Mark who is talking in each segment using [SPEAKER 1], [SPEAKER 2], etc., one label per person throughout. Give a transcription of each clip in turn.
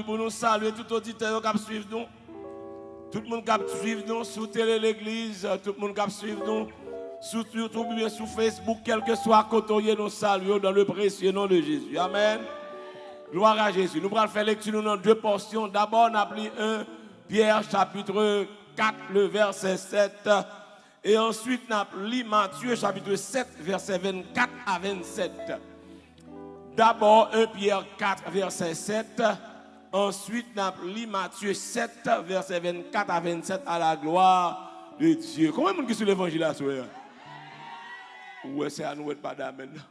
[SPEAKER 1] Pour nous saluer tout auditeur qui suivent nous, tout le monde qui suit nous sur télé l'église, tout le monde qui suit nous sur YouTube, bien sur Facebook, quel que soit côté, nous saluons dans le précieux nom de Jésus. Amen. Gloire à Jésus. Nous allons faire lecture dans deux portions. D'abord, on a pris 1 Pierre chapitre 4, le verset 7. Et ensuite, on a pris Matthieu chapitre 7, verset 24 à 27. D'abord, 1 Pierre 4, verset 7. Ensuite, on a lu Matthieu 7, verset 24 à 27, à la gloire de Dieu. Comment est-ce que sur l'évangile à soi? Ouais, c'est à nous pas d'amen.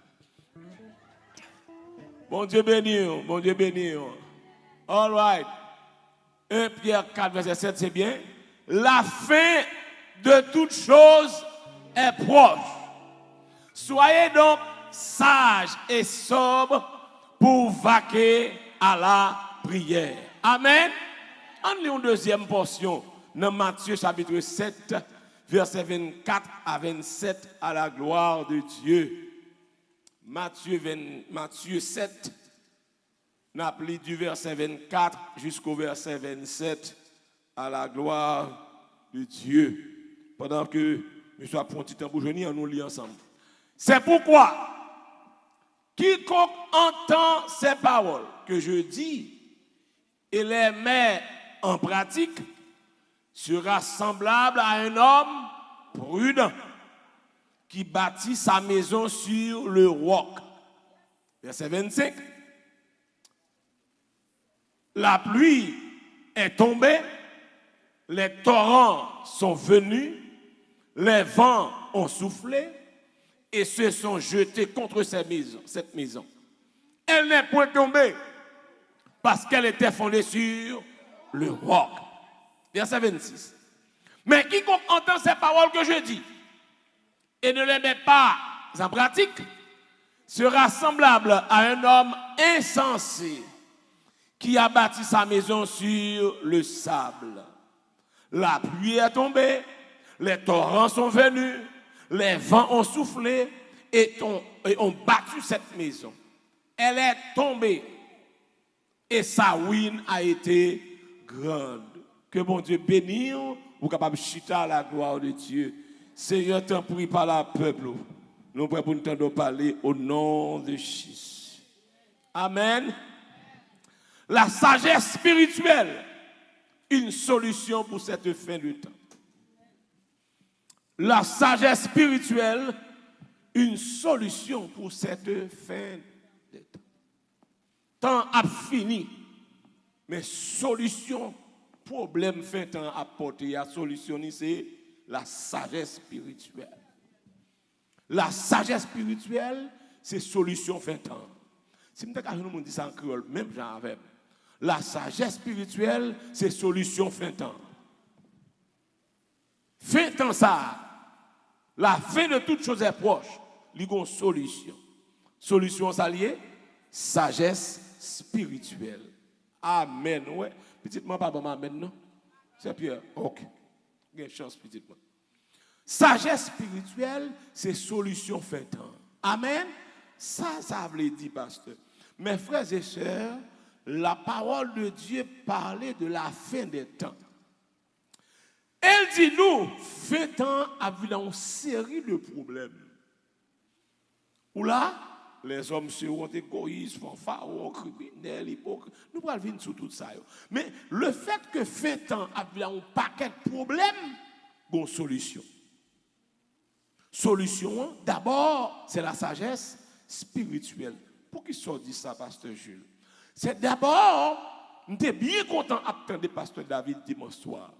[SPEAKER 1] Bon Dieu béni, bon Dieu béni. All right. 1 Pierre 4, verset 7, c'est bien. La fin de toute chose est proche. Soyez donc sages et sobres pour vaquer à la prière. Amen. On lit une deuxième portion dans Matthieu chapitre 7, verset 24 à 27, à la gloire de Dieu. Matthieu 7, on a pris du verset 24 jusqu'au verset 27, à la gloire de Dieu. Pendant que M. Apponti Tamboujoni, on nous lit ensemble. C'est pourquoi, quiconque entend ces paroles que je dis et les met en pratique sera semblable à un homme prudent qui bâtit sa maison sur le roc. Verset 25. La pluie est tombée, les torrents sont venus, les vents ont soufflé et se sont jetés contre cette maison. Elle n'est point tombée parce qu'elle était fondée sur le roc. Verset 26. Mais quiconque entend ces paroles que je dis et ne les met pas en pratique sera semblable à un homme insensé qui a bâti sa maison sur le sable. La pluie est tombée, les torrents sont venus, les vents ont soufflé et ont battu cette maison. Elle est tombée et sa ruine a été grande. Que bon Dieu bénisse, vous capable de chuter à la gloire de Dieu. Seigneur, t'en prie par la peuple. Nous prêts pour nous parler au nom de Jésus. Amen. La sagesse spirituelle, une solution pour cette fin de temps. La sagesse spirituelle, une solution pour cette fin de temps. Temps a fini, mais solution, problème fin temps à porter, à solutionner, c'est la sagesse spirituelle. La sagesse spirituelle, c'est solution fin temps. Si nous dit ça en créole, même j'en avais. La sagesse spirituelle, c'est solution fin temps. Fin temps ça, la fin de toute chose est proche. Il y a une solution. Solution ça lié, sagesse spirituelle. Amen. Ouais. Petitement, pas bon, amen, non? C'est Pierre. Ok. Il y a une chance, petitement. Sagesse spirituelle, c'est solution fin temps. Amen. Ça veut dire, pasteur. Mes frères et sœurs, la parole de Dieu parlait de la fin des temps. Elle dit nous, fin temps avec une série de problèmes. Où là, les hommes seront égoïstes, fanfarons, criminels, hypocrites. Nous allons venir sur tout ça. Mais le fait que fin temps avec un paquet de problèmes, bon solution. Solution, d'abord, c'est la sagesse spirituelle. Pour qui soit dit ça, pasteur Jules? C'est d'abord, nous sommes bien contents d'attendre le pasteur David dimanche soir,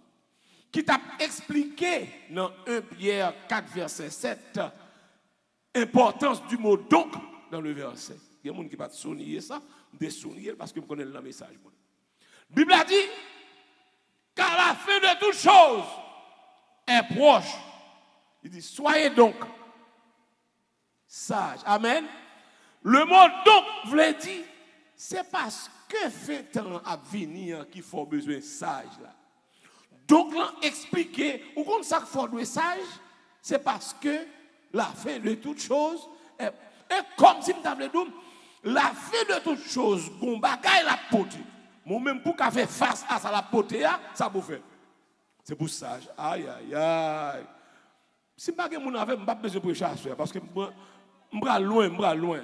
[SPEAKER 1] qui t'a expliqué dans 1 Pierre 4, verset 7, l'importance du mot donc dans le verset. Il y a des gens qui ne peuvent pas sonner ça, de sonner parce que vous connaissez le message. La Bible a dit, car la fin de toute chose est proche. Il dit, soyez donc sages. Amen. Le mot donc, vous l'avez dit, c'est parce que fait temps à venir qu'il faut besoin de sage là. Donc, là, expliquer, ou comme ça qu'il faut besoin de sage, c'est parce que la fin de toute chose est comme si vous avez dit, la fin de toute chose, gon bagay la pote. Moi-même, pour qu'à faire face à ça, la potée, ça vous fait. C'est pour ça. Aïe, aïe, aïe. Si je ne suis pas avec, je ne pas besoin de chasser. Parce que je suis loin.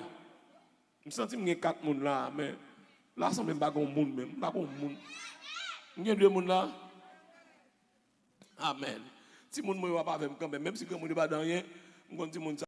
[SPEAKER 1] Je sens que j'ai 4 personnes là, mais là, ça ne pas de monde même. Il y a 2 personnes là. Amen. Si je ne suis pas avec moi, même si je ne suis pas dans rien, je dis que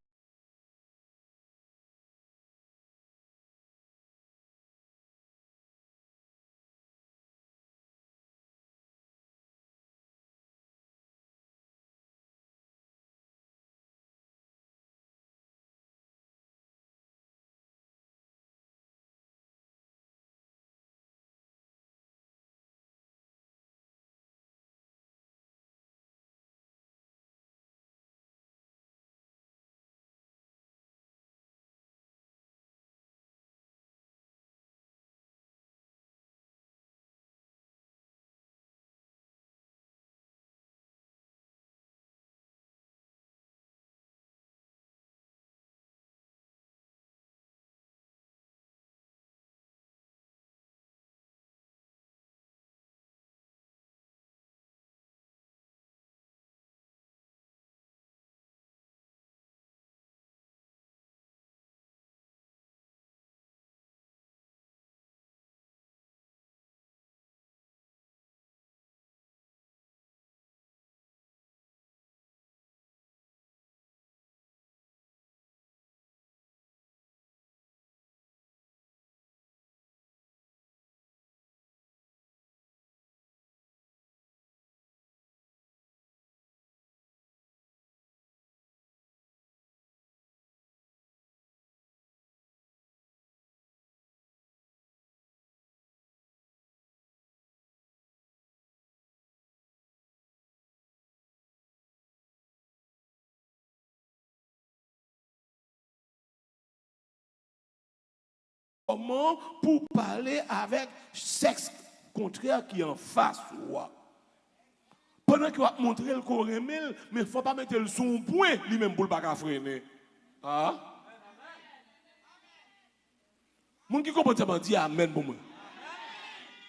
[SPEAKER 1] comment pour parler avec sexe contraire qui est en face de toi. Pendant qu'il va montrer le corps mais il ne faut pas mettre le son point lui-même pour ne pas freiner. Ah? Moun qui comprend ça dit amen pour moi.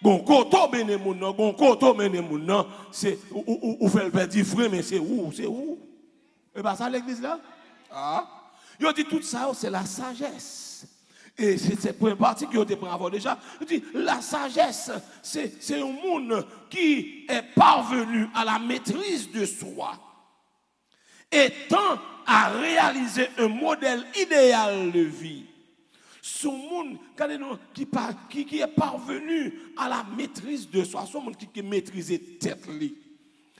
[SPEAKER 1] Bon, koto bene moun nan, bon koto mene moun nan, c'est ou fait le petit frère mais c'est où? Et pas ça l'église là? Ah? Yo dit tout ça c'est la sagesse. Et c'est cette première partie qui a été pris avant déjà. Je dis, la sagesse, c'est un monde qui est parvenu à la maîtrise de soi et tend à réaliser un modèle idéal de vie. Ce monde qui est parvenu à la maîtrise de soi, ce monde qui maîtrise tête.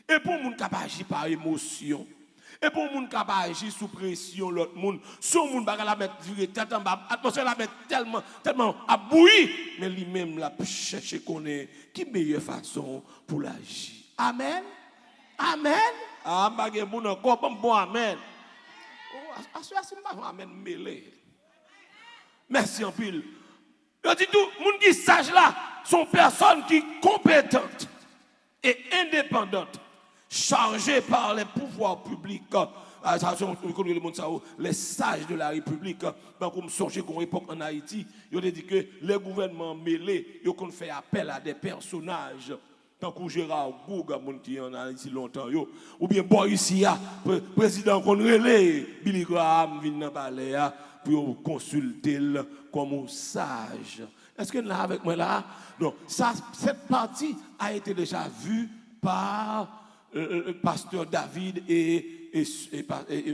[SPEAKER 1] Et pour le monde qui agit par émotion. Et pour les gens qui agissent sous pression, l'autre monde, son monde va la mettre tête en bas, l'atmosphère la mettre tellement à bouillir, mais lui-même la chercher qu'on est qui meilleure façon pour l'agir. Amen. Amen. Ah, bagay moun encore bon amen. Oh, c'est pas amen mêlé. Merci en pile. Je dis tout, les gens qui sage là sont personnes qui compétentes et indépendantes. Chargés par les pouvoirs publics, les sages de la République, comme songez qu'en époque en Haïti, ils ont dit que les gouvernements mêlés, ils ont fait appel à des personnages, tant que Gérard Gouga, qui est en Haïti longtemps, ou bien Borissia, président qu'on relève, Billy Graham, vient dans palais pour consulter comme un sage. Est-ce que vous êtes avec moi là? Donc, cette partie a été déjà vue par pasteur David et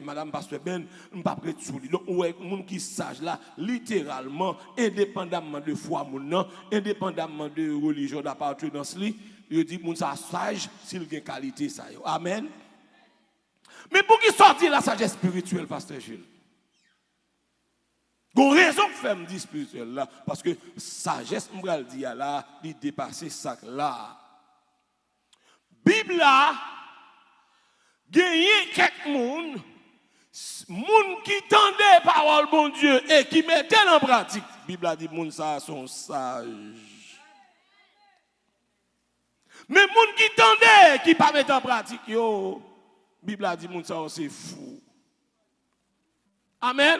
[SPEAKER 1] madame pasteur Ben, nous pas prêt de donc ouais monde qui sage là littéralement indépendamment de foi mon indépendamment de religion d'appartenance li, il dit moun ça sage s'il gain qualité ça yo. Amen. Mais pour qui sortir la sagesse spirituelle pasteur Gilles? Gon raison que fait me dire spirituelle là parce que sagesse m'bral dit là, il dépasser ça là. Bible là, gagné quelques moun qui tendait parole bon Dieu et qui mettait en pratique. Bible a dit moun ça sont sages. Mais moun qui tendait qui pas mettre en pratique yo, Bible a dit moun ça c'est fou. Amen.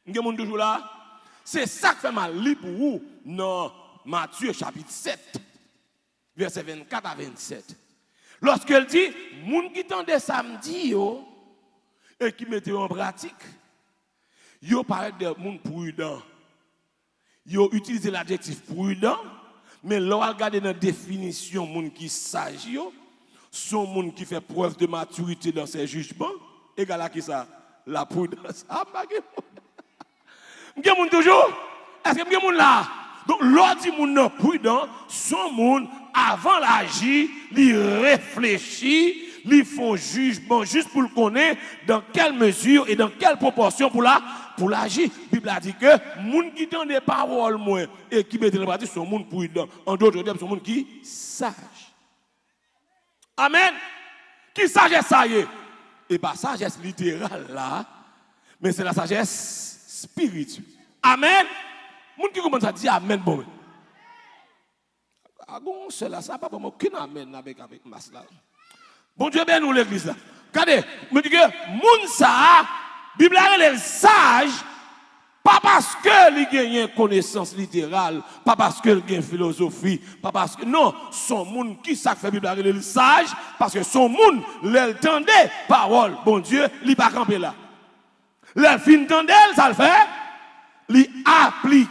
[SPEAKER 1] Vous avez toujours là? C'est ça qui fait mal pour vous. Non, Matthieu chapitre 7, verset 24 à 27. Lorsqu'elle dit, moun qui tendait samedi yo, et qui mettait en pratique, yo paraît des moun prudent. Yo utilise l'adjectif prudent, mais l'on regarde dans la définition moun qui sage yo, son moun qui fait preuve de maturité dans ses jugements, égal à qui ça? La prudence. Ah, m'gè moun toujours? Est-ce que m'gè moun là? Donc, l'autre dit moun non prudent, son moun, avant l'agir, il réfléchit, il font jugement juste pour le connaître dans quelle mesure et dans quelle proportion pour l'agir. La Bible a dit que moun qui donne des paroles moins et qui met en pratique son moun prudent. En d'autres termes, son moun qui sage. Amen. Qui sagesse ça y est? Et pas sagesse littérale là, mais c'est la sagesse spirituelle. Amen. Moun qui commence à dire amen bon. Ah bon, cela ça pas bon aucun amen avec masse là. Bon Dieu ben nous l'église là. Regardez, me dit que moun ça Bible est sage pas parce que il gagne connaissance littérale, pas parce que il gagne philosophie, pas parce que non, son monde qui ça fait Bible est sage parce que son monde l'entendait parole bon Dieu, il pas camper là. Le fin tendel ça le fait, il applique.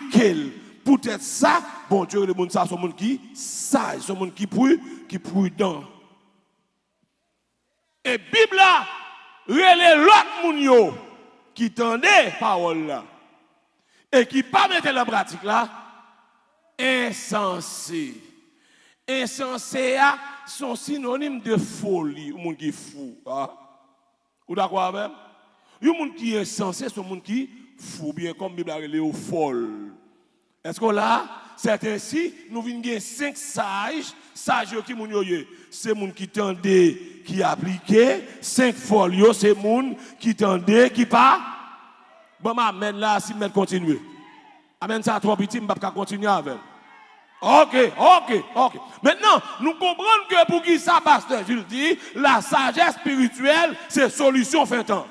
[SPEAKER 1] Peut-être ça, bon Dieu le monde ça son monde qui sage, son monde qui prudent. Et Bible là, relè l'autre moun yo qui tendait parole là et qui pas mettre la pratique là, insensé. Insensé sont synonymes de folie, ou moun qui fou. Ou d'accord avec? Un monde qui est insensé, c'est un monde qui fou, bien comme Bible relè ou folle. Est-ce que là, c'est ainsi, nous venons de 5 sages qui moun yo ye. C'est moun qui tendait, qui appliquait, 5 folios, c'est moun qui tendait, qui pas. Bon, m'amène là, si m'aide continuer. Amène ça trop petit, m'pas pas continuer avec. Ok. Maintenant, nous comprenons que pour qui ça, pasteur Jules dit, la sagesse spirituelle, c'est solution fin temps.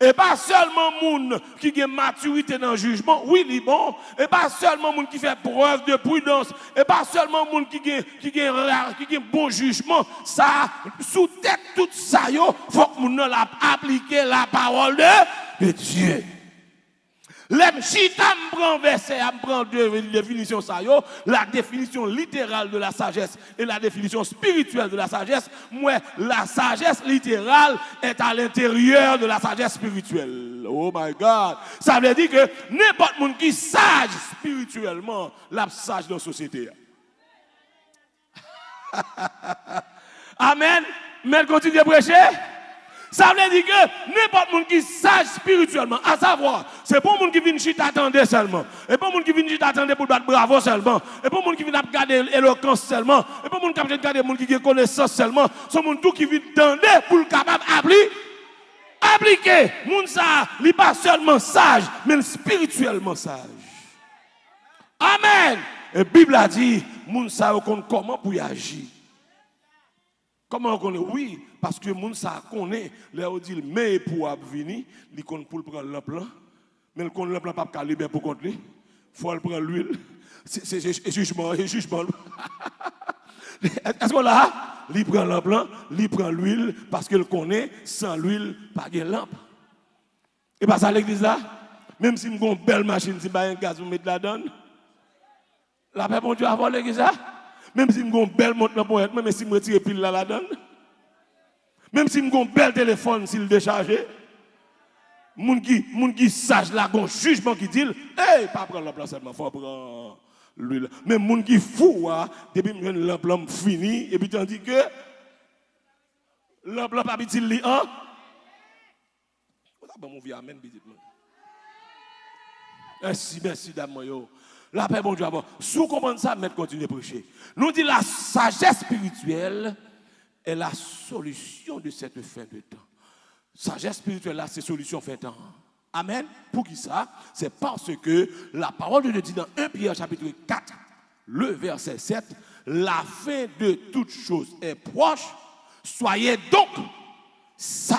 [SPEAKER 1] Et pas seulement moun qui a maturité dans le jugement, oui, il est bon. Et pas seulement moun qui fait preuve de prudence. Et pas seulement moun qui a bon jugement. Ça, sous tête tout ça, il faut que moun la applique la parole de Dieu. L'em chita m'prend verset, m'prend deux définitions ça yo, la définition littérale de la sagesse et la définition spirituelle de la sagesse. Moi, la sagesse littérale est à l'intérieur de la sagesse spirituelle. Oh my God. Ça veut dire que n'importe monde qui sage spirituellement, la sage dans la société. Amen. Mais continue de prêcher. Ça veut dire que n'importe qui qui sage spirituellement, à savoir, c'est pas un monde qui vient chita attendre seulement, et pas un monde qui vient chita attendre pour battre bravo seulement, et pas un monde qui vient regarder l'éloquence seulement, et pas un monde qui vient regarder monde qui a connaissance seulement, c'est monde tout qui vient attendre pour le capable appliquer. Monde ça, il pas seulement sage, mais spirituellement sage. Amen. Et la Bible a dit, monde ça comment pour y agir. Comment on connaît? Oui, parce que moun ça connaît, là on dit mais pour venir, il connaît pour prendre l'emploi, mais il connaît l'emploi pas calibre pour contre lui. Faut le prendre l'huile. C'est jugement. Est-ce que là, il prend l'emploi, il prend l'huile parce qu'il connaît sans l'huile pas de lampe. Et pas ça l'église là, même si m'gon belle machine si pas un gaz vous mettre là-dedans. La paix bon Dieu avant l'église là. Même si je suis belle montre dans poète, même si je retire pile là dedans. Même si je suis bel téléphone s'il déchargé. Moun qui sage là gon jugement qui dit hey, pas prendre la place seulement, faut prendre l'huile. Même moun qui fou depuis me l'emploi fini et puis tandis que l'emploi pas petit li hein. Bon mon vieux amen petit. Merci dame yo. La paix, bon Dieu, sous comprendre ça, mettre continuer à prêcher. Nous dit la sagesse spirituelle est la solution de cette fin de temps. Sagesse spirituelle, là, c'est solution fin de temps. Amen. Pour qui ça? C'est parce que la parole de Dieu dit dans 1 Pierre chapitre 4, le verset 7, la fin de toute chose est proche, soyez donc sages.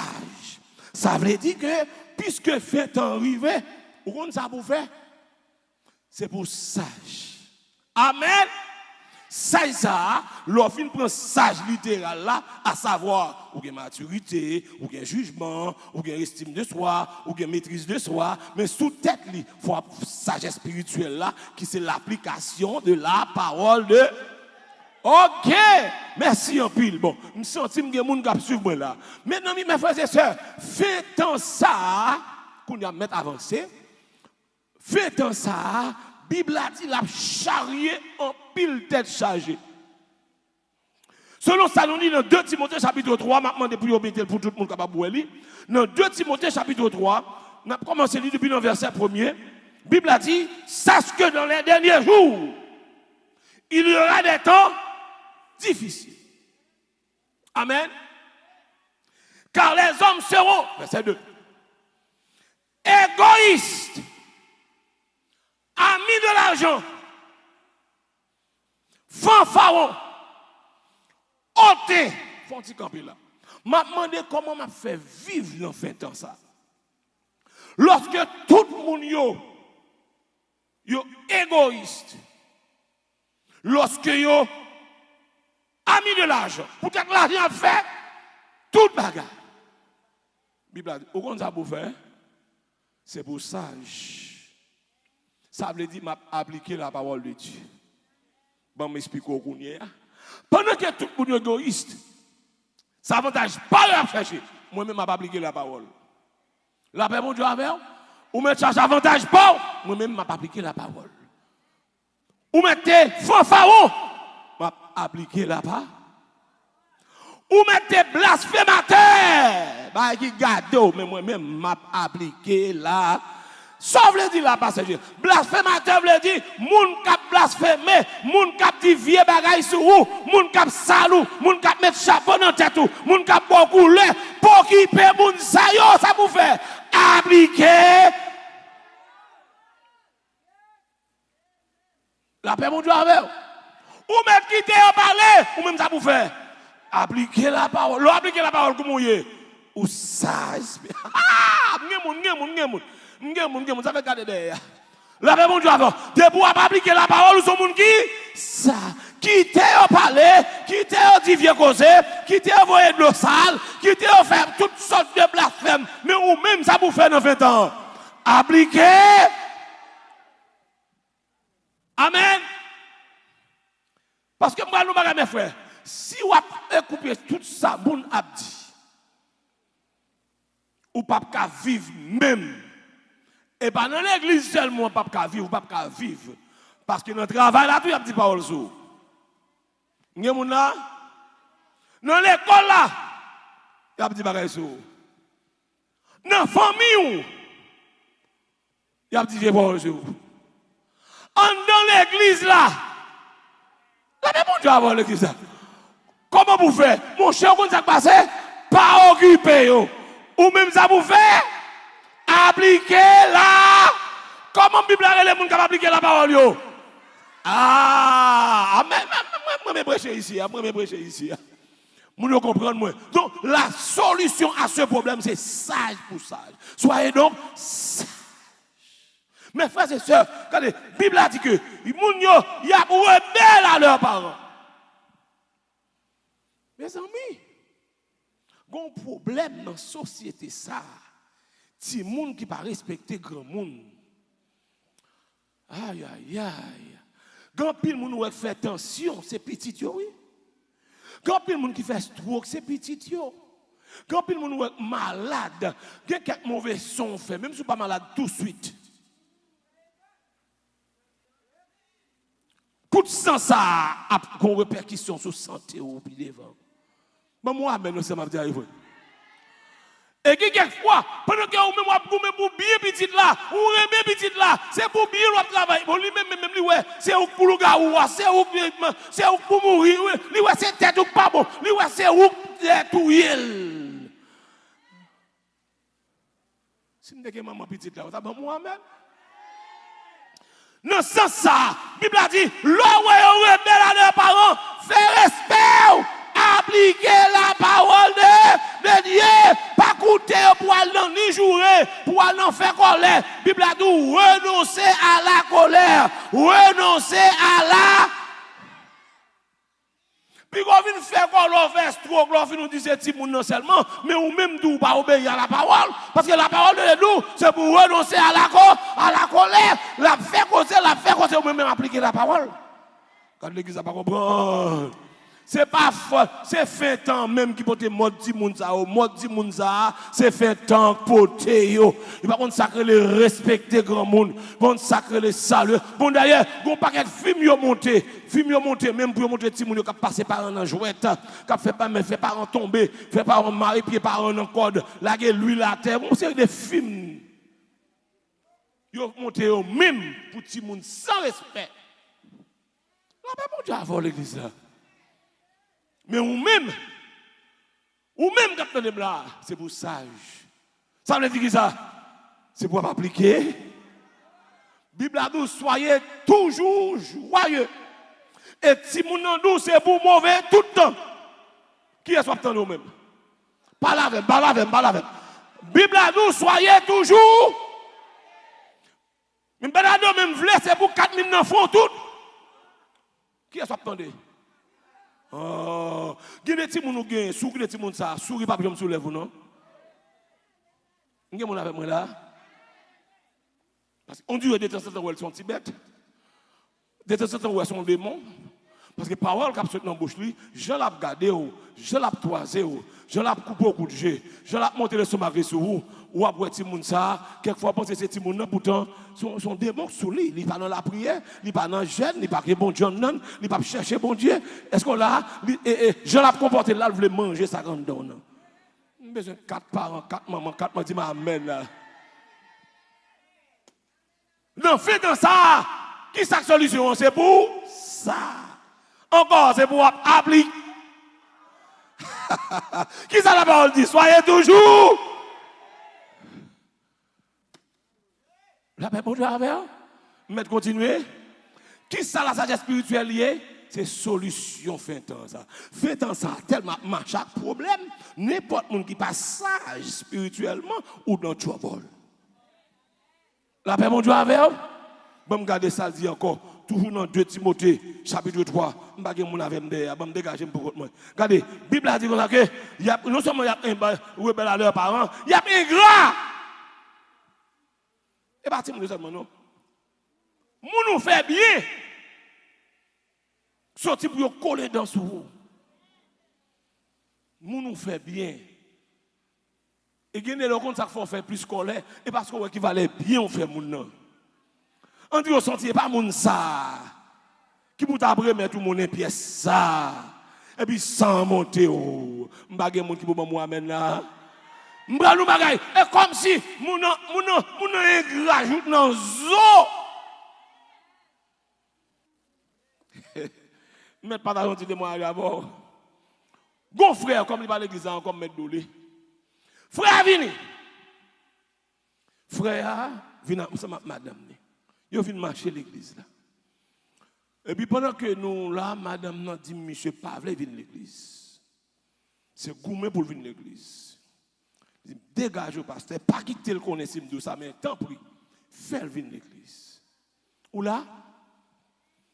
[SPEAKER 1] Ça veut dire que, puisque fin temps arrivé, vous comprenez ça pour faire? C'est pour sage. Amen. Ça, l'offre prend sage littéral là, à savoir, ou bien maturité, ou bien jugement, ou bien estime de soi, ou bien maîtrise de soi, mais sous tête, il faut sagesse spirituelle là, qui c'est l'application de la parole de. Ok, merci en pile. Bon, je me sens que je suis suivre là. Maintenant, mes frères et sœurs, faites ça, qu'on y a mettre avancé, faites ça, Bible a dit la charrier en pile tête chargée. Selon ça, nous dit dans 2 Timothée chapitre 3, maintenant depuis pour tout le monde capable de lire. Dans 2 Timothée chapitre 3, on a commencé à lire depuis le verset 1er. Bible a dit, sache que dans les derniers jours, il y aura des temps difficiles. Amen. Car les hommes seront, verset 2, égoïstes, amis de l'argent, fanfarons, ôtés, font-ils camper là. M'a demandé comment m'a fait vivre dans fin temps ça. Lorsque tout le monde yo égoïste, lorsque yo amis de l'argent, peut-être l'argent fait toute bagarre. Bible a dit, au contraire, ça pour faire, c'est pour sage. Ça veut dire m'a appliquer la parole de Dieu. Bon, m'explique au courrier. Pendant que tout le monde est égoïste, ça avantage pas à chercher. Moi-même, m'a appliqué la parole. La paix, mon Dieu, avec ou me cherche avantage pas, moi-même, m'a appliqué la parole. Ou mettez fanfaron, m'a appliqué la parole. Ou mettez blasphémateur, bah qui garde, mais moi-même, m'a appliqué la parole. Sauf le dit là, passager. Blasphémateur veut dire, moun kap blasphémer, moun kap di vieux bagay sur ou, moun kap salou, moun kap mettre chapeau dans tête ou, moun kap beaucoup le, pour qui peut moun sa yo, ça vous fait appliquer. La paix, mon Dieu, avec ou mettre quitter en parler, ou même ça vous fait appliquer la parole. L'on appliquer la parole comme ou ça. Ah, ça fait garder derrière. La paix, mon Dieu, avant. De pouvoir appliquer la parole, son monde qui ça. Quitter au palais, quitter au divier causé, quitter au voyer de l'eau sale, quitter au faire toutes sortes de blasphèmes. Mais ou même ça vous fait dans 20 ans. Appliquer. Amen. Parce que moi, nous, mes frères, si vous avez coupé tout ça, bon abdi, ou pas qu'à vivre même. Et pas dans l'église seulement, pas qu'à vivre, pas qu'à vivre. Parce que notre travail là, tout y a petit parole sur. Vous avez là? Dans l'école là, il y a petit bagage sur. Dans la famille, il y a petit vieux parole sur. Dans l'église là, la même Dieu avant l'église là. Comment vous faites? Mon cher, quand ça passe, pas occupé. Ou même ça vous fait appliquer la. Comment la Bible a les gens qui appliquer la parole yo? Ah, moi me prêcher ici, moi me prêcher ici. Vous comprenez moi. Donc la solution à ce problème c'est sage pour sage. Soyez donc sage. Mes frères et sœurs, regardez, la Bible a dit que les gens y a rebelles à leurs parents. Mes amis, un problème dans la société, ça. Si les gens qui ne respectent pas grand monde. Aïe, aïe, aïe. Quand pile moun qui fait attention, c'est petit yo, oui. Quand pile moun qui fait stroke, c'est petit yo. Quand pile moun qui malade, il y a quelques mauvais sons fait, même si vous pas malade tout de suite. Coup de sang, ça a une répercussion sur la santé ou puis devant. Mais moi, c'est ma vie. Et quelquefois, pendant que vous même bien petit là, ou remet petit là, c'est pour bien le travail. Bon, lui-même, ouais, c'est pour le gars, c'est pour mourir, lui, ouais, c'est tête ou pas bon, lui, ouais, c'est tout yel. Si vous avez maman petite là, vous avez moi-même. Non, sans ça, la Bible a dit, l'homme rebelle à leurs parents, fait respect. Appliquer la parole de Dieu, pas coûter pour aller ni jouer, pour aller faire colère. La Bible a dit renoncer à la colère, renoncer à la Puis on vient faire quoi, l'on fait stroke, l'on vient nous dire c'est petit monde non seulement, mais ou même d'où pas obéir à la parole. Parce que la parole de nous, c'est pour renoncer à la colère, la faire causer, ou même appliquer la parole. Quand l'église n'a pas compris, c'est pas fort, c'est fin temps même qui porte mode di moun ça, c'est fin temps porte yo. Il pas contre sacré le respecter grand monde, contre sacré le salut. Bon d'ailleurs, gon paquet film yo monté même pour monter ti moun yo qui passer par un jouette, qui fait parents tomber, fait parents mari pied parents en corde, laguer l'huile à terre. Bon c'est des films. Yo monté yo même pour ti moun sans respect. Là pas bon Dieu avant l'église là. Mais ou même quand on là, c'est pour sage. Ça veut dire que ça, c'est pour appliquer. Bible a dit, soyez toujours joyeux. Et si mon nom c'est pour mauvais tout le temps. Qui est-ce que nous même? Pas la même. Bible a dit, soyez toujours. Mais même vle, c'est pour 4000 enfants tout. Qui est-ce que oh, gine ti moun ou gen, souri ti moun ça, souri pas me soulève non. Ngé moun avec moi là. Parce qu'on dit de temps en temps où elles sont tibet. De temps en temps où elles sont démons. Parce que parole qui a sorti dans bouche lui, je l'ai regardé, je l'ai toisé, je l'ai coupé au coup de jeu, je l'ai monté le sommage sur vous, ou après ti moun ça, quelquefois penser c'est ti moun nan pourtant son démon sous lui, il pas dans la prière, il pas dans jeûne, il pas que bon Dieu non, il pas chercher bon Dieu. Est-ce qu'on l'a je l'ai comporté là, il voulait manger ça grande donne. Besoin 4 parents, 4 mamans, 4 mamans dit amen là. Non, fait dans ça, qui sa solution c'est pour ça. Encore, c'est pour appliquer. Qui ça la parole dit? Soyez toujours. La paix, bon Dieu, avec vous. Mais continuer. Qui ça la sagesse spirituelle liée? C'est solution fin temps ça. Fin temps ça, tellement chaque problème, n'importe monde qui passe sage spirituellement ou dans trouble. La paix, bon Dieu, avec vous. Bon, regardez ça, dit encore. Toujours dans 2 Timothée, chapitre 3, je ne sais pas si je vais dégager pour moi. Regardez, la Bible a dit que non seulement il y a un rebelle à leurs parents, il y a un grand. Et pas Timothée seulement, non. Nous fait bien. Sorti pour coller dans ce vous. Nous fait bien. Et gagner le compte, ça faut faire plus colère. Et parce qu'on qui valait bien, on fait moun. On dit au sentier, pas moun ça. Qui pour t'abreuver tout le monde en pièce ça. Et puis sans monter, m'bagay moun qui pour moi amène là. M'bra nous bagay. Et comme si moun rajoute dans zo. Mettre pas dans de moi d'abord. Gon frère comme il va à l'église encore mettre dolé. Frère vini. Frère vini ensemble madame. Yo vient marcher l'église là. Et puis pendant que nous là, madame n'a dit monsieur Pavle vient l'église. C'est gourmet pour venir l'église. Il dit dégage au pasteur, pas quitter le connaissance de ça mais tant pis, faire venir l'église. Ou là,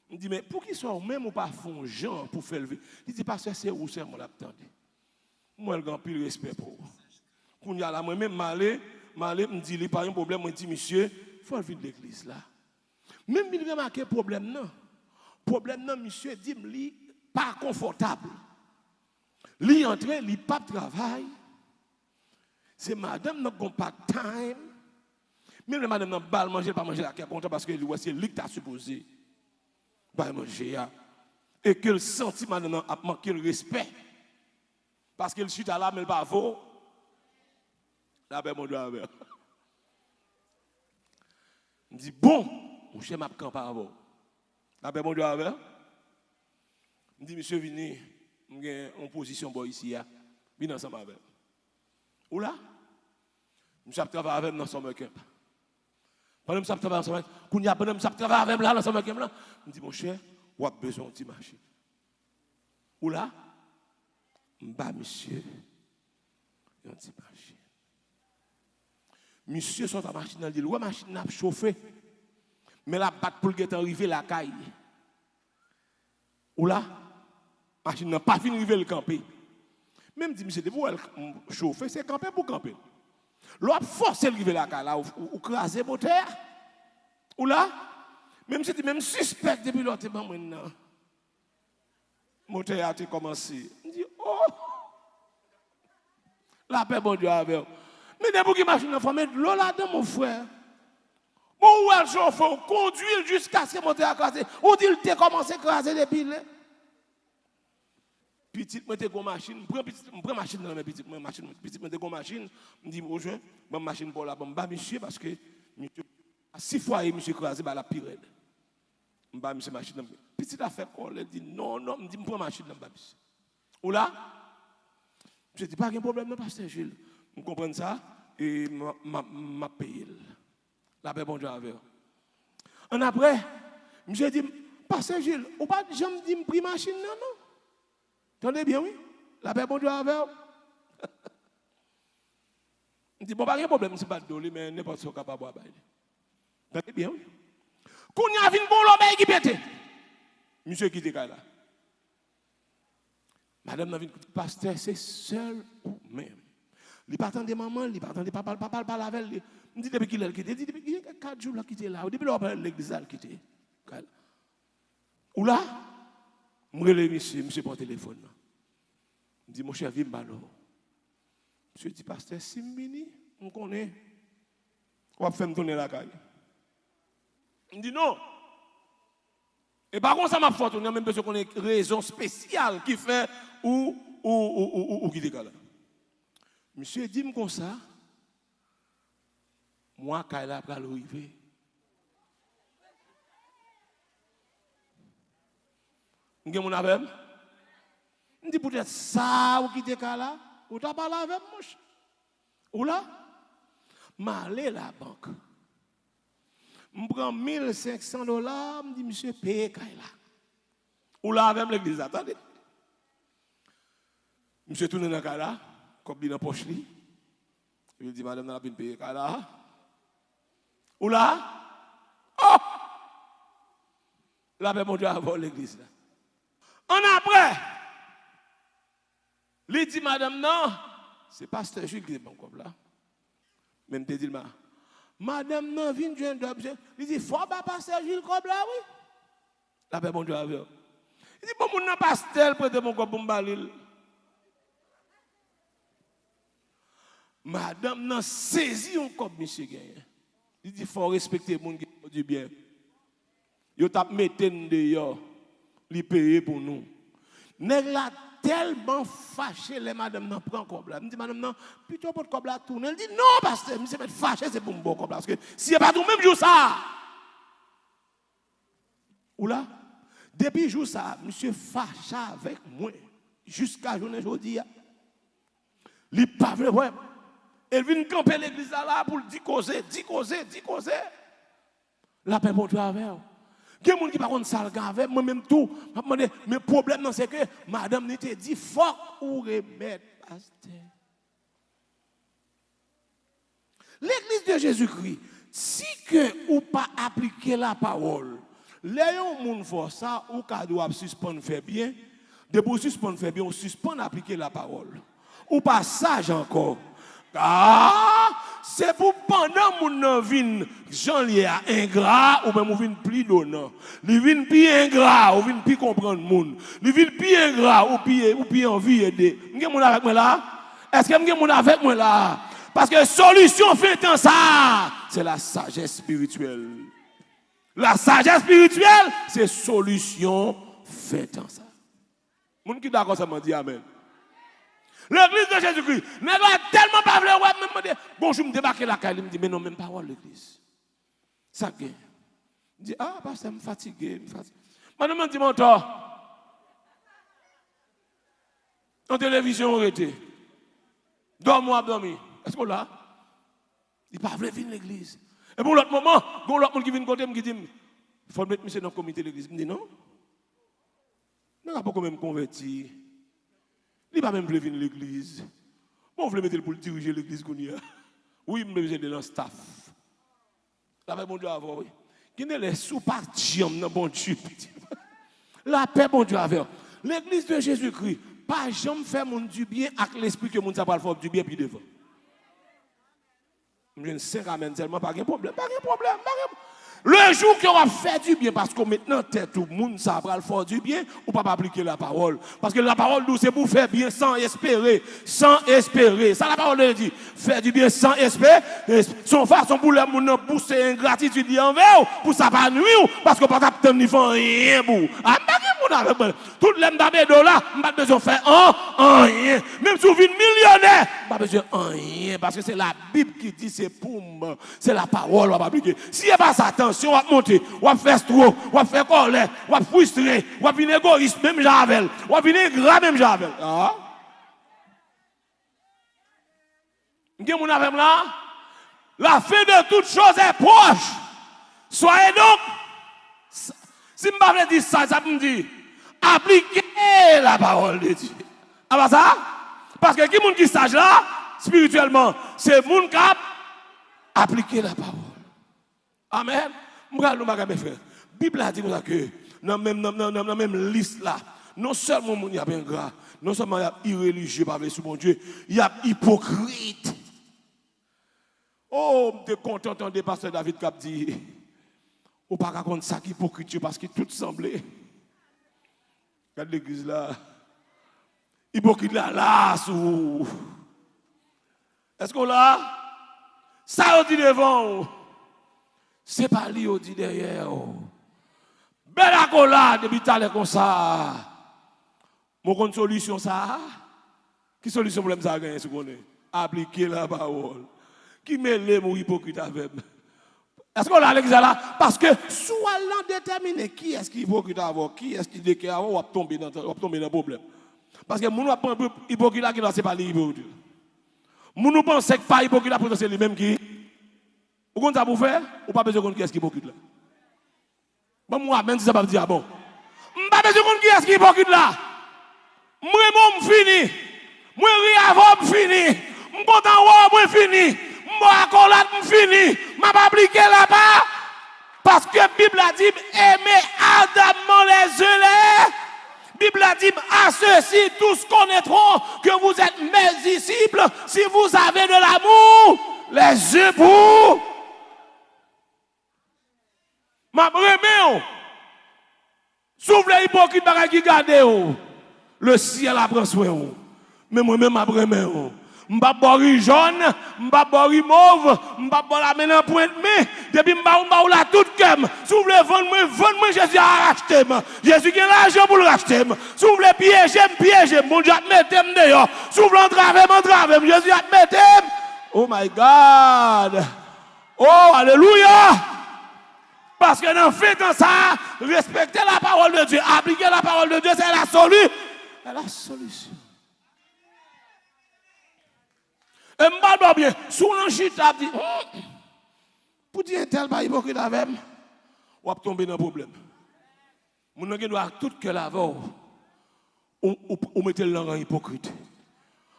[SPEAKER 1] il dit mais pour qu'il soit même ou pas fond Jean pour faire lever. Il dit pasteur c'est où c'est mon attendez. Moi j'ai plus respect pour. Quand il y a là moi même malé me dit il pas un problème, moi dit monsieur, faut venir l'église là. Même il remarque problème non. Problème non monsieur dit li pas confortable. Li entre, li pas travail. C'est madame n'a pas time. Même madame n'a pas manger pas manger la content parce que c'est lui qui t'a supposé pas manger et que le sentiment madame a manqué le respect. Parce que le suite à là mais pas vaut. Là ben mon doigt. Il dit bon mon cher m'a camp par rapport. Là ben mon doigt avec. Il dit monsieur vini en position boy ici là. Bien ensemble avec. Ou là monsieur travaille avec dans son camp. Pendant que je travaille ensemble, quand il pendant que je travaille avec là dans son camp là, il dit mon cher, ou a besoin de machine. Ou là m'ba monsieur une petite machine. Monsieur sort la machine dans dit ouais machine n'a chauffé. Mais la batte pour le arriver la caille. Ou là machine n'a pas fini de le camper. Même si monsieur, pour chauffer, c'est camper pour camper. L'autre force le river là, ou craser moteur. Ou là, même si tu même suspect depuis l'autre, maintenant. Moteur a commencé. Je dis, oh! La paix, bon Dieu, avec. Mais dès que machine a formé, l'eau là-dedans, mon frère. Bon, où est le chauffeur? Conduire jusqu'à ce que le moteur a crasé. Ou dit, il a commencé à craser depuis là. Petite, moi, j'ai une machine. Je prends machine dans mes petites machines. Petite, moi, j'ai une machine. Je me dis, bonjour, je machine pour la bombe. Monsieur, parce que, à 6 fois, monsieur crasé, la pire. Je vais monsieur machine. Petite affaire, elle dit, non, non, je me dis, je prends machine dans ma monsieur. Ou là, je dis, pas de problème, pasteur Gilles. Vous comprenez ça? Et ma paye. La paix, bon Dieu, avec. En après, je dis, pasteur Gilles, ou pas jamais dit, je prends machine, non, non. Entendez bien, oui? La paix, bon Dieu, avec. Je dis, bon, pas de problème, c'est pas de dolé, mais n'importe quoi capable de faire. Entendez bien, oui? Quand il y a une bonne l'homme qui pète. Monsieur qui était là. Madame n'a vu pasteur, c'est seul ou même. Il pas attendre maman, il pas attendre papa parle avec lui. Il dit depuis qu'il a quitté, il dit depuis qu'il y a 4 jours là quitté là. Depuis là on parle l'église là quitté. Ou là, je relève monsieur par téléphone. Il dit mon cher viens balo. Monsieur dit pasteur Simbini, on connaît. On va faire me tourner la caille. Il dit non. Et par contre, ça m'a fait, on a même besoin qu'on ait une raison spéciale qui fait ou qui décale. Monsieur dit comme ça, moi, quand il a pris l'arrivée, je dis, mon avec, je dis peut-être ça ou qui décale là, ou tu as parlé avec moi. Ou là, je allé à la banque. Je prends $1,500, je dis, monsieur, payez là. Ou là, avec l'église, attendez. Monsieur tourne dans le là, comme il dans la poche. Il dit, madame, on a bien payé là. Ou là, oh! Là, mon Dieu, avant l'église. En après, il dit, madame, non, c'est pasteur Jules qui est bon comme là. Même te dit, madame, non, vient de joindre. Il dit, faut pas pasteur Jules comme là, oui. Là, mon Dieu, avec. Il dit, bon, mon n'a pas pasteur, prêtez mon corps pour me. Madame n'a saisi un corps, monsieur Gagné. Il dit, il faut respecter les gens qui font du bien. Ils t'a mis dehors, ils payent pour nous. Nèg la tellement fâché, les madame n'a prend comme là. Il dit, madame, non, plutôt pour le comme là tourner. Il dit, non, pasteur, monsieur, fâché, c'est pour me bon comme là. Parce que s'il n'y a pas tout, même jour ça. Ou là, depuis jour ça, monsieur fâché avec moi. Jusqu'à journée aujourd'hui. Il n'est pas vrai. Elle vient camper l'église là pour dire causer. La paix pour toi avec. Il y a des gens qui ne parlent pas avec moi-même tout. Mais le problème, c'est que madame n'a pas dit faut ou remettre pasteur. L'église de Jésus-Christ, si que ou pas appliquer la parole, les gens font ça, ou doivent suspendre faire bien. De pour suspendre faire bien, on suspend appliquer la parole. Ou pas sage encore. Ah, c'est pour pendant mon vin Jean-Lié ingrat ou même vin plus donnant. Il vin plus ingrat ou vin plus comprendre monde. Il vin plus ingrat ou plus envie aider. M'gè moun avec moi là? Est-ce que m'gè moun avec moi là? Parce que solution fait en ça, c'est la sagesse spirituelle. La sagesse spirituelle, c'est solution fait en ça. Moun qui d'accord ça m'a dit amen. L'église de Jésus-Christ, n'est tellement pas vrai, ouais, même bonjour, je me débarque la caille, il me dit, mais non, même parole l'église. Ça gagne. Il dit, ah, pasteur, je suis fatigué, Madame, dit, mon temps. En télévision, on était. Dormons, dormir. Est-ce qu'on l'a? Il ne peut pas venir l'église. Et pour l'autre moment, il y a l'autre monde qui vient côté, qui dit, il faut mettre monsieur dans le comité de l'église. Il me dit, non. Il n'a pas quand même converti. Il ne va même plus venir l'église. Bon, vous voulez mettre pour diriger l'église qu'on y a. Oui, je besoin de dans staff. La paix, bon Dieu, avant, oui. Qui n'est les sous-partis, bon Dieu. La paix, bon Dieu, avec. L'église de Jésus-Christ, pas jamais faire mon du bien avec l'esprit que mon ça va faire du bien puis devant. Je ne sais pas tellement pas de problème, pas de problème, pas de problème. Le jour qu'on va faire du bien, parce que maintenant, tout le monde ça va faire du bien, ou pas appliquer la parole. Parce que la parole nous c'est pour faire bien sans espérer. Sans espérer. Ça la parole dit. Faire du bien sans espérer. Son façon pour le monde pousser ingratitude envers pour ça pas nuire. Parce que pas capter ni faire rien pour. Ah, tout le monde là, pas besoin de faire rien. Même si vous êtes millionnaire, pas besoin de rien. Parce que c'est la Bible qui dit c'est pour moi. C'est la parole, on va appliquer. Si il n'y a pas ça, si on va monter, on va faire stroke, on va faire colère, on va frustrer, on va venir égoïste, même Javel, on va venir gras, même Javel. Ah? Vous avez là? La fin de toute chose est proche. Soyez donc, si je ne dire ça, ça me dit, appliquez la parole de Dieu. Ah, ça? Parce que qui est sage là, spirituellement, c'est mon cap, appliquer la parole. Amen. M'bral nous mes frères. Bible a dit nous que dans même liste là, non seulement mon y a bien gras, non seulement il y a irréligieux par sur mon Dieu, il y a hypocrite. Oh, je suis content d'entendre pasteur David qui dit ou pas raconter ça qui hypocrite parce que tout semblait. Regarde l'église là. Hypocrite là sous. Est-ce qu'on l'a? Ça on dit devant. C'est pas lui qui dit derrière. Belle accolade, depuis tout à l'heure comme ça. Mon solution ça. Qui solution problème ça gagner ce qu'on est? Appliquer la parole. Qui mêle mon hypocrite avec? Est-ce qu'on a l'église là? Parce que soit l'on détermine qui est-ce qui est hypocrite avant, qui est-ce qui déclare avant, on va tomber dans le problème. Parce que mon hypocrite là qui n'est pas l'hypocrite. Mon pense que pas hypocrite là, c'est lui-même qui. Vous comptez ça pour faire? Ou pas besoin de qui est-ce qui est hypocrite là? Bon, moi, même si ça va me dire, bon. Pas besoin de qui est-ce qui est hypocrite là? Moi, je fini. Moi, je avant, fini. Je suis content, moi, fini. Moi, accolade, fini. Je ne pas appliquer là-bas. Parce que la Bible a dit, aimez ardemment les yeux. La Bible a dit, à ceux-ci, tous connaîtront que vous êtes mes disciples si vous avez de l'amour. Les yeux pour. Ma remè, s'ouvre les hypocrites qui gardent, le ciel apprend soin. Mais moi-même, ma remè, m'pa boire jaune, m'pa boire mauve, m'pa boire la main en pointe, mais depuis m'pa la toute cœur. S'ouvre le vendre, Jésus a racheté. Jésus a l'argent pour le racheter. S'ouvre le piège, mon Dieu a mettre dehors. S'ouvre l'entrave, Jésus a mettre. Oh my God. Oh, alléluia. Parce que dans fait dans ça, respecter la parole de Dieu, appliquer la parole de Dieu, c'est la solution. C'est la solution. Et je bien, sous l'enchite, je dis, pour dire tel pas hypocrite avec moi, on va tomber dans le problème. Mon gens doit tout que la voix, on mette le langue hypocrite.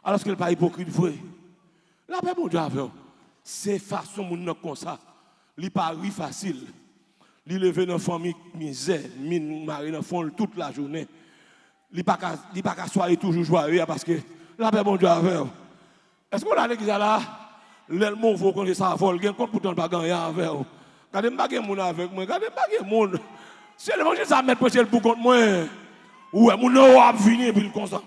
[SPEAKER 1] Alors que le pas hypocrite vrai. La paix, mon Dieu, c'est façon mon comme ça. Il n'est pas facile. Il lever dans la famille misère, mine mari dans fond toute la journée. Il pas qu'à soirée toujours joyeux parce que la paix mon Dieu avec. Est-ce qu'on a l'église là le mot faut qu'on ça vol gain compte pourtant pas gagner avec. Regardez pas gain mon avec moi, regardez pas gain mon. C'est le manger ça mettre prêcher pour contre moi. Ouais, mon nom a venir puis comme ça.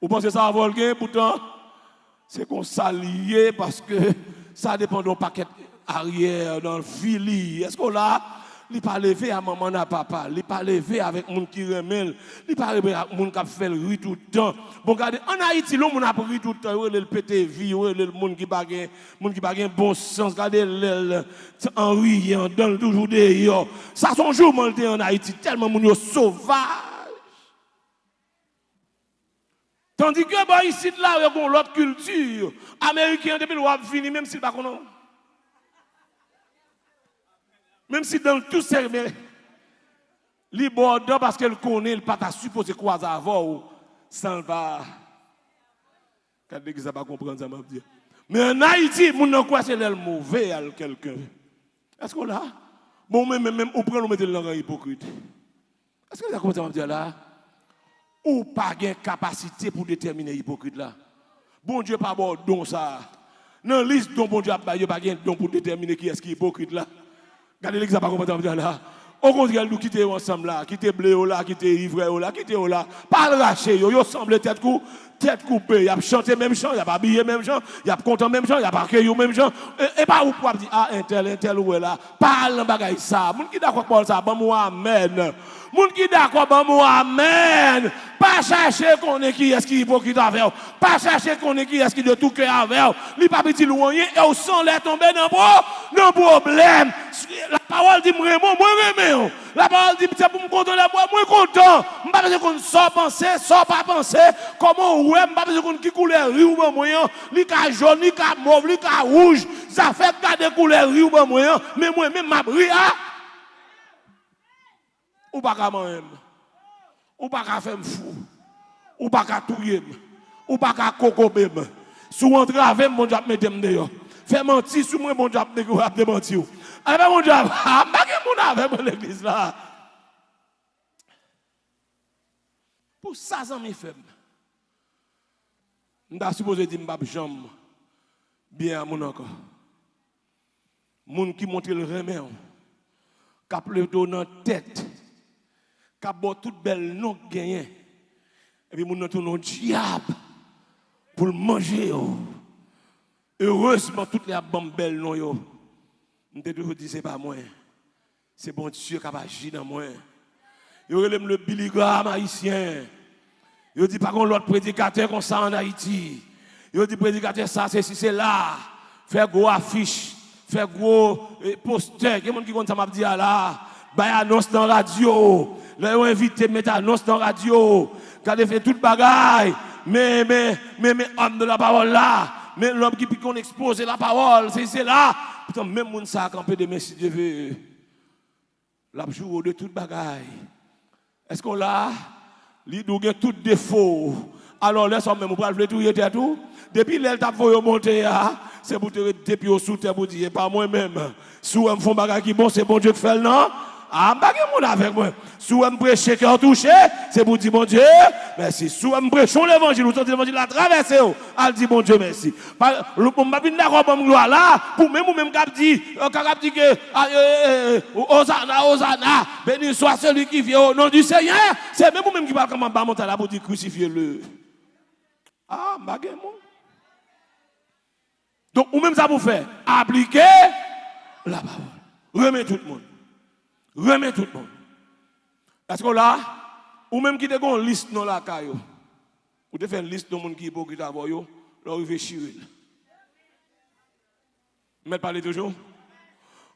[SPEAKER 1] Vous pensez ça vol gain pourtant c'est qu'on s'allie parce que ça dépend d'un paquet arrière, dans le fili. Est-ce qu'on l'a? Il n'est pas levé à maman et papa. Il n'est pas levé avec les gens qui remèlent. Il n'est pas levé avec les gens qui fait le riz tout le temps. Bon, regardez, en Haïti, l'homme a pris tout le temps. Il a le pété vie, il a le monde qui n'a bon sens. Regardez, en riant, dans toujours des ça, son jour, en Haïti, tellement de gens sauvages. Tandis que bah, ici, là, il y a l'autre culture. Américain, depuis le roi fini, même s'il ne pas connaît. Même si dans tout service, il borde parce qu'elle connaît, il pas supposé croiser avant, sans va. Quand vous ne pas comprendre ça, m'a dit. Mais en Haïti, vous ne croyez pas mauvais à quelqu'un. Est-ce qu'on l'a? Bon, même, on prend nous mettre dans le hypocrite. Est-ce que vous avez compris ce que je dire là? Ou pas de capacité pour déterminer l'hypocrite là? Bon Dieu, pas bon don ça. Dans la liste dont bon Dieu a pas de don pour déterminer qui est-ce qui est hypocrite là. Regardez l'exemple comment je dire là. Au contraire, nous quitter ensemble là, quitter blé là, quitter ivre là, quitter là. Pas le racher, yo semble tête coupée, y a chanté même chant, y a pas habillé même chant, y a content même chant, y a pas accueilli même chant. Et pas ou pour dire ah intel ou là. Parle bagay ça. Moun qui d'accord pour ça, bon moi amen. Moun qui d'accord bon moi amen. Pas chercher qu'on est qui est-ce qui est hypocrite avec. Pas chercher qu'on est qui est-ce qui de tout cœur avec. Li pas petit loyer et au sang les tomber dans problème. La parole dit moi remets. La parole dit c'est pour me contrôler moi content. M'pas besoin qu'on sort penser, sort pas penser. Comment ouais, m'pas besoin qu'on qui couleur riz ou bon moyen, li ka jaune, li ka mauve, li ka rouge. Ça fait garder couleur riz ou bon moyen, mais moi même m'a ri a ou pas ka même. Ou pas ka faire fou. Ou pas ka touyer. Ou pas ka kokobem. Sou entrer avec mon Dieu mettre dehors. Faire mentir sur moi mon Dieu de mentir. Avec mon Dieu, pas mon avec l'église là. Pour ça ça me fait. M'ta supposé dire m'pa jambe bien à mon encore. Moun qui montre le remède. Cap le dos dans tête. Cap bo toute belle non gagné. Et puis moun nan tourne diable pour le manger yo. Heureusement toutes les bonnes belles non yo. M'te toujours dit c'est pas moi. C'est bon Dieu qui a agi dans moi. Yo relève le Billy Graham haïtien. Yo dit pas qu'on l'autre prédicateur comme ça en Haïti. Yo dit prédicateur ça c'est si c'est là. Faire gros affiche, faire gros poster, quelqu'un qui compte ça m'a dit là. Bay annonce dans radio. Là on invité mettre annonce dans radio. Quand fait toute bagaille. Mais homme de la parole là. Mais l'homme qui peut exposer la parole, c'est là. Putain, même moun ça a campé de mes si Dieu veut. La joue de toute bagaille. Est-ce qu'on l'a? Li douge tout défaut. Alors laisse même pour le tout était tout. Depuis l'elle t'a voulu monter c'est pour te depuis au sous terre pour dire pas moi même. Sous me font bagaille qui bon c'est bon Dieu qui fait non. Ah bagay moun avec moi. Sous me prêcher cœur touché, c'est pour dire bon Dieu merci. Sous me prêchons l'évangile, ou tentez l'évangile à traverser, elle dit bon Dieu merci. Pour m'a bin d'accord bon gloire là, pour même cap dit que Hosanna, béni soit celui qui vient au nom du Seigneur. C'est même qui parle comme bas monter là pour dire crucifiez-le. Ah bagay moun. Donc ou même ça pour faire appliquer la parole. Remet tout le monde. Remet tout le monde. Parce que là, ou même qui te gon liste dans la caillou. Ou te fait une liste de monde qui est hypocrite avant yo, là il veut chirer. Mais parler toujours.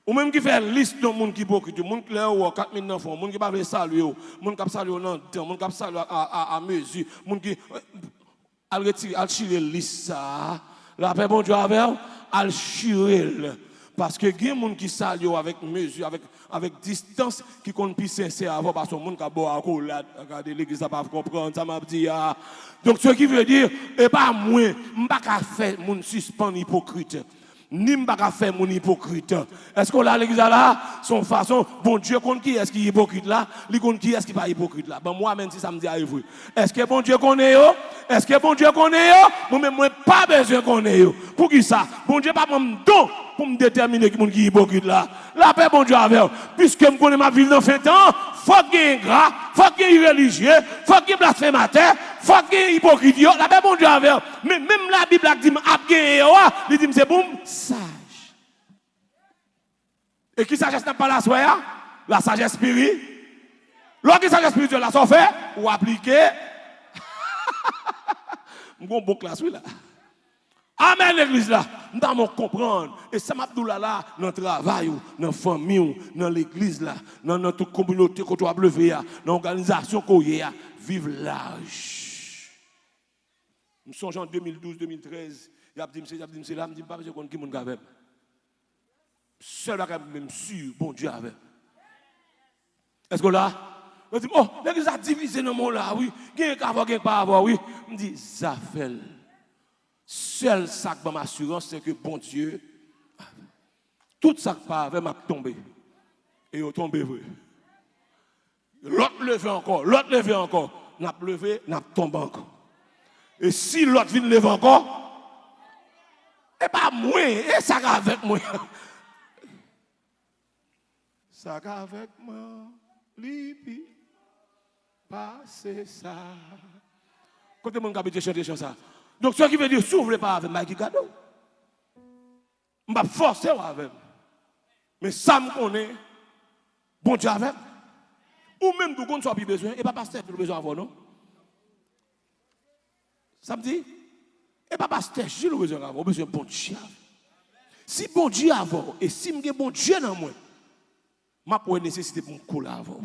[SPEAKER 1] Ou même qui fait une liste de monde qui est hypocrite, monde qui là 4000 enfants, monde qui pas veut saluer, monde qui saluer dans temps, monde qui saluer à mesure, monde qui al retirer, al chirer liste ça. La paix bon Dieu avec al chirer. Parce que il y a des gens qui saluent avec mesure, avec distance, qui comptent plus sincère avant, parce que les gens qui ont regardé l'église, ça ne pas comprendre, ça m'a dit. Donc, ce qui veut dire, et pas moi, je ne peux pas faire mon suspend hypocrite. Ni je ne peux pas faire mon hypocrite. Est-ce qu'on a l'église là, son façon, bon Dieu, compte qui est-ce qui est hypocrite là, lui compte qui est-ce qui n'est pas hypocrite là. Ben, moi, même si ça me dit à vous, est-ce que bon Dieu connaît yo? Est-ce que bon Dieu connaît yo? Moi-même, moi, pas besoin de connaître yo. Pour qui ça? Bon Dieu, pas mon don. Pour me déterminer qui est hypocrite là. La paix, bon Dieu, avec. Puisque je connais ma vie dans fin temps, faut qu'il y ait ingrat, faut qu'il y ait religieux, faut qu'il y ait blasphémateur, faut qu'il y ait hypocrite. La paix, bon Dieu, avec. Mais même la Bible dit, il dit, c'est bon, sage. Et qui sagesse n'a pas la soya? La sagesse spirituelle. Lorsque la sagesse spirituelle, la sont fait, ou appliquer. Je suis bon classe, oui, là. Amen, l'église là. Nous devons comprendre. Et ça m'a dit là, dans le travail, dans la famille, dans l'église là, dans notre communauté qu'on doit lever, dans l'organisation qu'on y a, vive l'âge. Nous sommes en 2012-2013, il y a dit, c'est là, je dis, pas besoin de qui mon gars. Seul là, même sûr, bon Dieu avec. Est-ce que là, je dis, oh, l'église a divisé dans mon là, oui, qui est qu'à pas avoir, oui. Je dis, ça fait. Seul sac dans ma assurance, c'est que bon Dieu, tout ça pas avait m'a tombé. Et au tombé vrai. l'autre levé encore, l'autre levé encore. N'a levé, n'a tombé encore. Et si l'autre vient lever encore, et pas moi, et ça va avec moi. Ça va avec moi, Libi, passer ça. Quand mon capitaine chanter ça. Donc, ce qui veut dire, s'ouvre pas avec Mike Gado. Je vais forcer avec. Mais ça me connaît, bon Dieu avec. Ou même tout le monde soit plus besoin, et pas pasteur pour besoin avoir, non? Ça me dit? Et pas pasteur, j'ai le besoin d'avoir, besoin de bon Dieu. Si bon Dieu avant, et si je bon Dieu dans moi, je peux nécessiter pour me coller avant.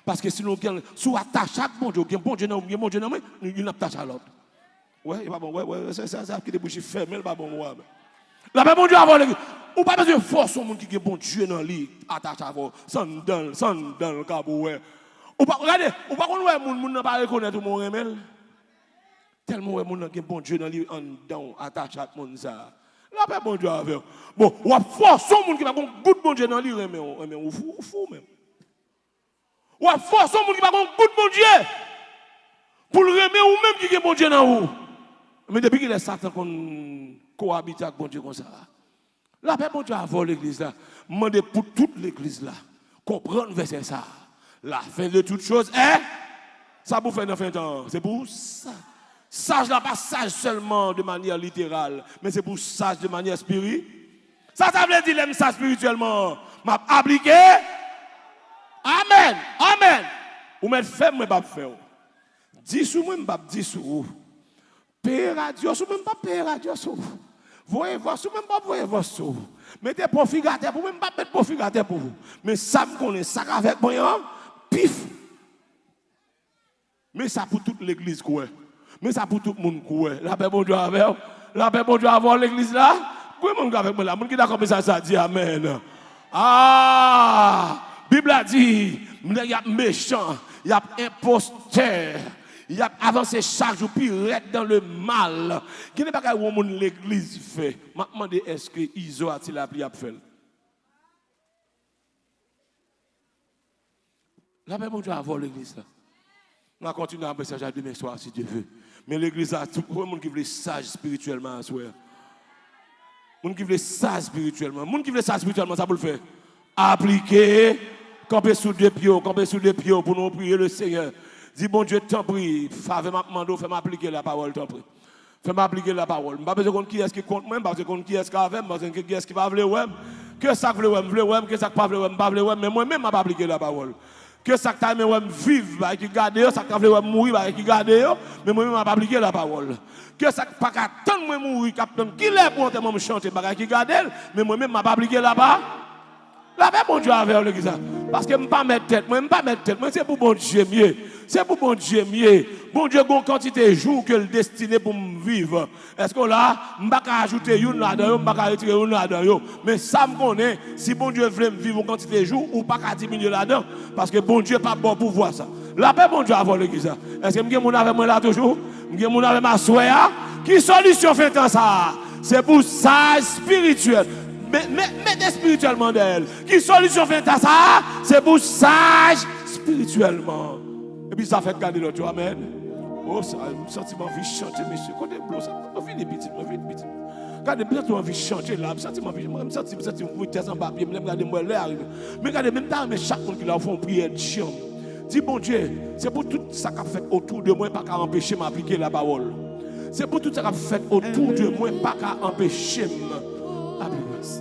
[SPEAKER 1] Parce que sinon, si on attache à bon Dieu, bon Dieu dans moi, il n'attache à l'autre. Ouais, pas bon, ouais, c'est ça qui est bouche fermée, pas bon, ouais. La paix, bon Dieu avant l'église. Ou pas besoin de force au monde qui est bon Dieu dans lui, attache à vous, sans dans le cabou. Ou pas, regardez, ou pas qu'on voit moun n'a pas reconnaître mon remel. Tellement ouais moun qui est bon Dieu dans lui, en dedans, attache à monde ça. La paix, bon Dieu avec. Bon, ou pas force au monde qui va bon goût bon Dieu dans lui, remel, ou fou même. Ou pas force au monde qui va bon goût bon Dieu. Pour le remettre ou même qui est bon Dieu dans vous. Mais depuis qu'il est Satan qu'on cohabite avec bon Dieu comme ça. La paix, bon Dieu, avant l'église là. Demandez pour toute l'église là. Comprendre verset ça. La fin de toute chose est. Ça vous fait dans fin de temps. C'est pour ça. Sage là, pas sage seulement de manière littérale. Mais c'est pour sage de manière spirituelle. Ça veut dire l'aime ça spirituellement. M'a appliqué. Amen. Amen. Ou m'êtes fait, moi, pas faire. Dis sous moi, pas dis sous. Paye radio, sous même pas paye radio sous. Voyez voir sous même pas voyez voir sous. Mettez profigateur pour même pas mettre profigateur pour vous. Mais ça me connaît ça avec moi pif. Mais ça pour toute l'église quoi. Mais ça pour tout le monde quoi. La paix bon Dieu avec. La paix bon Dieu avant l'église là. Quoi mon gars avec moi là, mon qui d'accord mais ça dit amen. Ah, Bible a dit, il y a méchant, il y a imposteur. Il y a avancé chaque jour, puis reste dans le mal. Qui n'est pas qu'à où l'église fait. Je me demande est-ce que Iso a-t-il appris à faire? La paix, mon Dieu, avant l'église. On va continuer à message à demain soir, si Dieu veut. Mais l'église a tout le monde qui veut sage spirituellement à soi. Le monde qui veut sage spirituellement. Le monde qui veut sage spirituellement, ça peut le faire. Appliquer, camper sous deux pieds pour nous prier le Seigneur. Dis bon Dieu, t'en prie, fais-moi appliquer la parole, t'en prie. Fais-moi appliquer la parole. Je ne sais pas besoin de qui est-ce qui compte moi, je ne sais pas besoin de qui est-ce qui avec, je ne sais pas qui est-ce qui va vouloir, que ça vouloir, que ça pas vouloir, mais moi-même, je ne pas appliquer la parole. Que ça t'a aimé vivre, qui garde, ça t'a vouloir mourir, qui garde, mais moi-même, je ne pas appliquer la parole. Que ça pas attendre moi mourir, qui est pour me chanter, qui garde, mais moi-même, je ne pas appliquer la parole. La paix, bon Dieu, avec l'église. Parce que je ne pas mettre tête, moi, c'est pour bon Dieu mieux. C'est pour bon Dieu mieux. Bon Dieu, une quantité de jours que le destiné pour me vivre. Est-ce que là, je ne vais pas ajouter une là-dedans, je ne vais pas retirer une là-dedans. Mais ça me connaît, si bon Dieu veut me vivre une quantité de jours, ou pas qu'à diminuer là-dedans. Parce que bon Dieu n'est pas bon pour voir ça. La paix, bon Dieu, avec l'église. Est-ce que je suis avec moi là toujours? Je suis avec ma soeur. Qui solution fait tant ça? C'est pour ça spirituel. Mais spirituellement d'elle. Qui solution fait ça? C'est pour sage spirituellement. Et puis ça fait garder l'autre. Amen. Oh, ça, je sens que envie de chanter, monsieur. Quand je ça, je finis petit. Regardez, j'ai envie de chanter là. Je sens que j'ai envie de chanter en papier. Je regarde moi l'air. Mais regardez, même temps, chaque monde qui l'a fait une prière de chien. Dis bon Dieu, c'est pour tout ça qu'a fait autour de moi, pas qu'à empêcher m'appliquer la parole. C'est pour tout ça qu'a fait autour de moi, pas qu'à empêcher